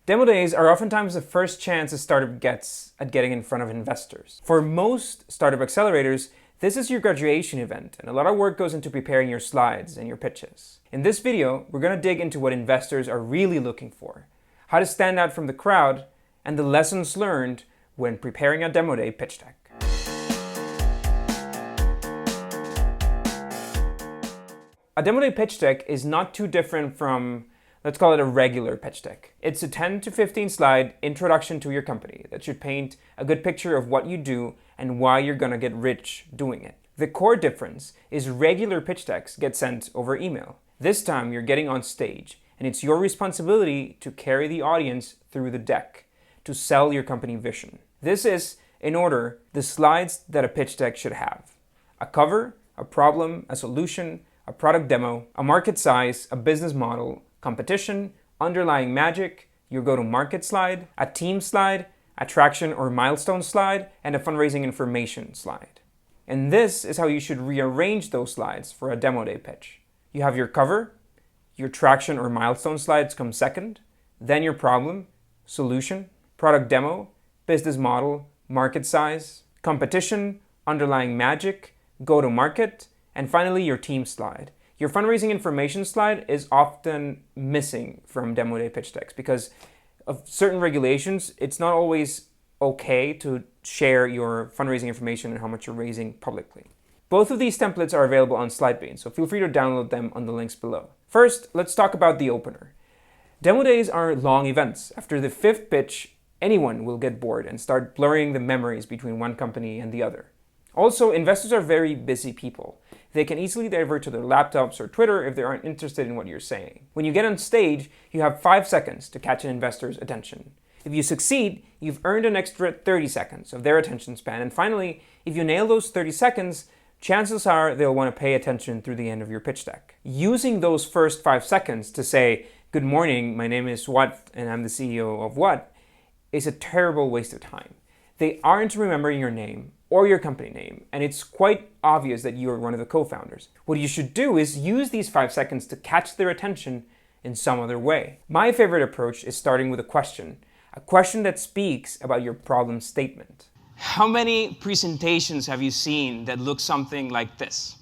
Demo days are oftentimes the first chance a startup gets at getting in front of investors. For most startup accelerators, this is your graduation event, and a lot of work goes into preparing your slides and your pitches. In this video, we're going to dig into what investors are really looking for, how to stand out from the crowd, and the lessons learned when preparing a demo day pitch deck. A demo day pitch deck is not too different from, let's call it a regular pitch deck. It's a 10 to 15 slide introduction to your company that should paint a good picture of what you do and why you're gonna get rich doing it. The core difference is regular pitch decks get sent over email. This time you're getting on stage, and it's your responsibility to carry the audience through the deck, to sell your company vision. This is, in order, the slides that a pitch deck should have: a cover, a problem, a solution, a product demo, a market size, a business model, competition, underlying magic, your go-to-market slide, a team slide, a traction or milestone slide, and a fundraising information slide. And this is how you should rearrange those slides for a demo day pitch. You have your cover, your traction or milestone slides come second, then your problem, solution, product demo, business model, market size, competition, underlying magic, go-to-market, and finally your team slide. Your fundraising information slide is often missing from demo day pitch decks because of certain regulations. It's not always okay to share your fundraising information and how much you're raising publicly. Both of these templates are available on Slidebean, so feel free to download them on the links below. First, let's talk about the opener. Demo days are long events. After the fifth pitch, anyone will get bored and start blurring the memories between one company and the other. Also, investors are very busy people. They can easily divert to their laptops or Twitter if they aren't interested in what you're saying. When you get on stage, you have 5 seconds to catch an investor's attention. If you succeed, you've earned an extra 30 seconds of their attention span. And finally, if you nail those 30 seconds, chances are they'll want to pay attention through the end of your pitch deck. Using those first 5 seconds to say, "Good morning, my name is what, and I'm the CEO of what," is a terrible waste of time. They aren't remembering your name or your company name, and it's quite obvious that you are one of the co-founders. What you should do is use these 5 seconds to catch their attention in some other way. My favorite approach is starting with a question that speaks about your problem statement. How many presentations have you seen that look something like this?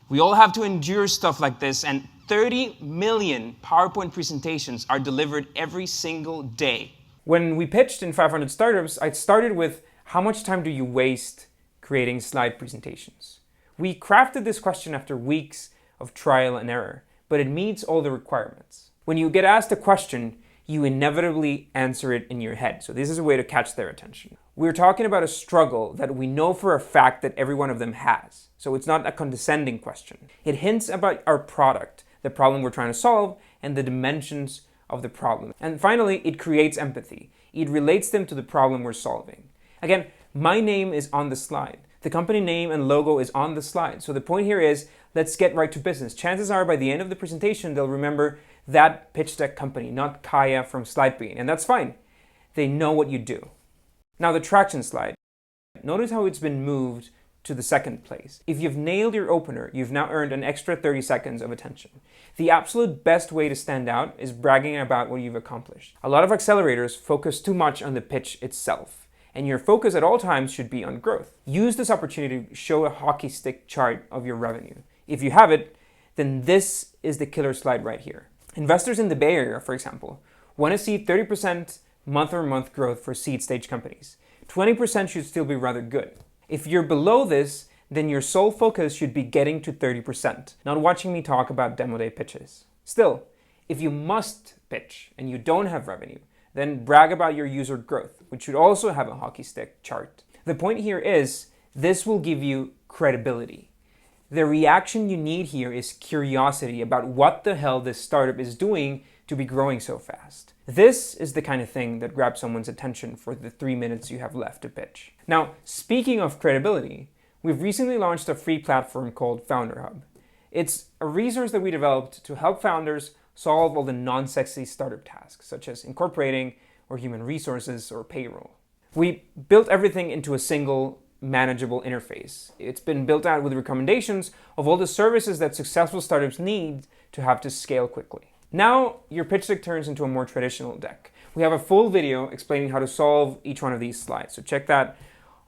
We all have to endure stuff like this, and 30 million PowerPoint presentations are delivered every single day. When we pitched in 500 startups, I started with, how much time do you waste creating slide presentations? We crafted this question after weeks of trial and error, but it meets all the requirements. When you get asked a question, you inevitably answer it in your head. So this is a way to catch their attention. We're talking about a struggle that we know for a fact that every one of them has. So it's not a condescending question. It hints about our product, the problem we're trying to solve, and the dimensions of the problem. And finally, it creates empathy. It relates them to the problem we're solving. Again, my name is on the slide. The company name and logo is on the slide. So the point here is, let's get right to business. Chances are by the end of the presentation, they'll remember that pitch deck company, not Kaya from Slidebean. And that's fine. They know what you do. Now the traction slide. Notice how it's been moved to the second place. If you've nailed your opener, you've now earned an extra 30 seconds of attention. The absolute best way to stand out is bragging about what you've accomplished. A lot of accelerators focus too much on the pitch itself, and your focus at all times should be on growth. Use this opportunity to show a hockey stick chart of your revenue. If you have it, then this is the killer slide right here. Investors in the Bay Area, for example, want to see 30% month-over-month growth for seed stage companies. 20% should still be rather good. If you're below this, then your sole focus should be getting to 30%, not watching me talk about demo day pitches. Still, if you must pitch and you don't have revenue, then brag about your user growth, which should also have a hockey stick chart. The point here is, this will give you credibility. The reaction you need here is curiosity about what the hell this startup is doing to be growing so fast. This is the kind of thing that grabs someone's attention for the 3 minutes you have left to pitch. Now, speaking of credibility, we've recently launched a free platform called Founder Hub. It's a resource that we developed to help founders solve all the non-sexy startup tasks, such as incorporating or human resources or payroll. We built everything into a single manageable interface. It's been built out with recommendations of all the services that successful startups need to have to scale quickly. Now your pitch deck turns into a more traditional deck. We have a full video explaining how to solve each one of these slides, so check that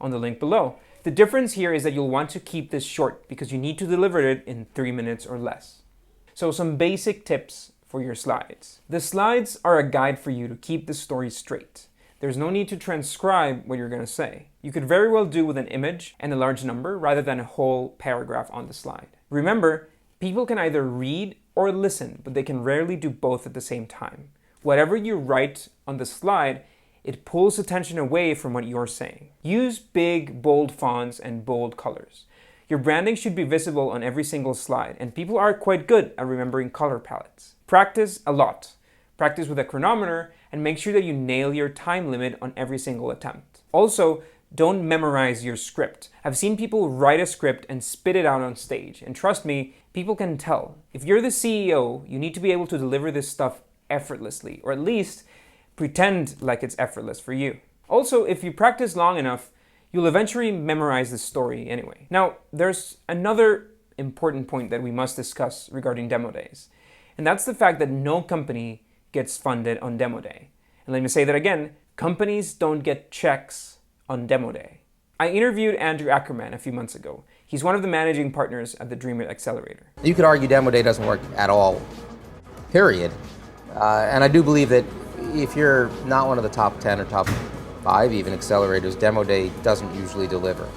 on the link below. The difference here is that you'll want to keep this short because you need to deliver it in 3 minutes or less. So some basic tips for your slides. The slides are a guide for you to keep the story straight. There's no need to transcribe what you're going to say. You could very well do with an image and a large number rather than a whole paragraph on the slide. Remember, people can either read or listen, but they can rarely do both at the same time. Whatever you write on the slide, it pulls attention away from what you're saying. Use big, bold fonts and bold colors. Your branding should be visible on every single slide, and people are quite good at remembering color palettes. Practice a lot. Practice with a chronometer and make sure that you nail your time limit on every single attempt. Also, don't memorize your script. I've seen people write a script and spit it out on stage, and trust me, people can tell. If you're the CEO, you need to be able to deliver this stuff effortlessly, or at least pretend like it's effortless for you. Also, if you practice long enough, you'll eventually memorize the story anyway. Now, there's another important point that we must discuss regarding demo days, and that's the fact that no company gets funded on demo day. And let me say that again, companies don't get checks on demo day. I interviewed Andrew Ackerman a few months ago. He's one of the managing partners at the Dream Accelerator. You could argue demo day doesn't work at all, period. And I do believe that if you're not one of the top 10 or top 5 even accelerators, demo day doesn't usually deliver.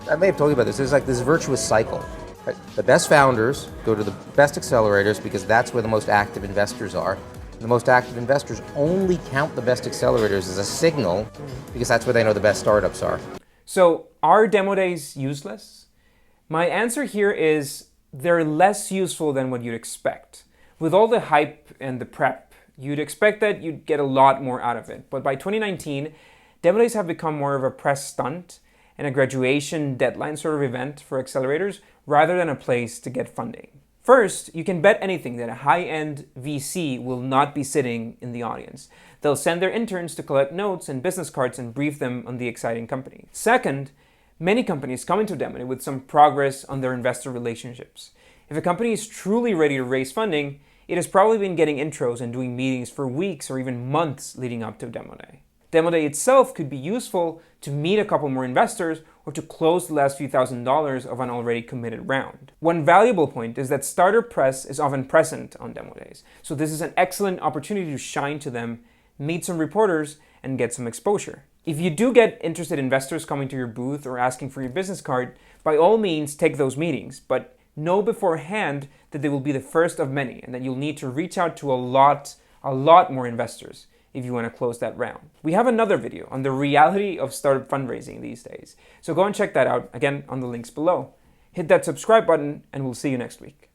I may have told you about this. There's like this virtuous cycle. Right? The best founders go to the best accelerators because that's where the most active investors are. The most active investors only count the best accelerators as a signal because that's where they know the best startups are. So are demo days useless? My answer here is they're less useful than what you'd expect. With all the hype and the prep, you'd expect that you'd get a lot more out of it. But by 2019, demo days have become more of a press stunt and a graduation deadline sort of event for accelerators rather than a place to get funding. First, you can bet anything that a high-end VC will not be sitting in the audience. They'll send their interns to collect notes and business cards and brief them on the exciting company. Second, many companies come into demo day with some progress on their investor relationships. If a company is truly ready to raise funding, it has probably been getting intros and doing meetings for weeks or even months leading up to demo day. Demo day itself could be useful to meet a couple more investors or to close the last few $1,000s of an already committed round. One valuable point is that starter press is often present on demo days, so this is an excellent opportunity to shine to them, meet some reporters, and get some exposure. If you do get interested investors coming to your booth or asking for your business card, by all means take those meetings, but know beforehand that they will be the first of many and that you'll need to reach out to a lot more investors if you want to close that round. We have another video on the reality of startup fundraising these days, so go and check that out, again, on the links below. Hit that subscribe button, and we'll see you next week.